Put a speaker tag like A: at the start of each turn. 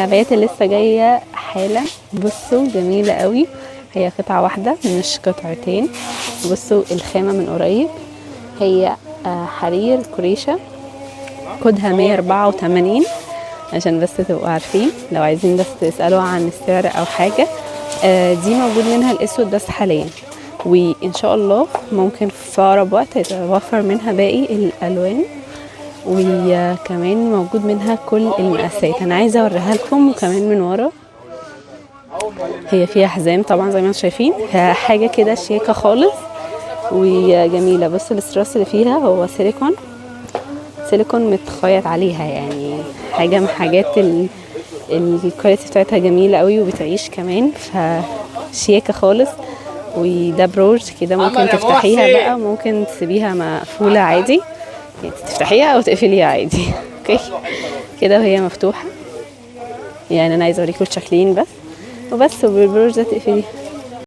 A: العبايات اللي لسه جايه حالا. بصوا جميله قوي، هي قطعه واحده مش قطعتين. بصوا الخامه من قريب، هي حرير كريشه، كودها 184 عشان بس تبقوا عارفين لو عايزين بس تسالوا عن السعر او حاجه. دي موجود منها الاسود بس حاليا، وان شاء الله ممكن في اقرب وقت يتوفر منها باقي الالوان، وكمان موجود منها كل المقاسات. انا عايزه اوريها لكم كمان من ورا. هي فيها حزام طبعا زي ما انتم شايفين، حاجه كده شياكه خالص وجميله. بص الاستراس اللي فيها هو سيليكون متخيط عليها، يعني حاجه من حاجات الكواليتي بتاعتها جميله قوي وبتعيش كمان، فشياكه خالص. وده بروج كده ممكن تفتحيها بقى، ممكن تسيبيها مقفوله عادي، يعني تفتحيها او تقفليها عادي. اوكي كده وهي مفتوحه، يعني انا عايزه اوريكم الشكلين بس وبالبروج ده تقفليها.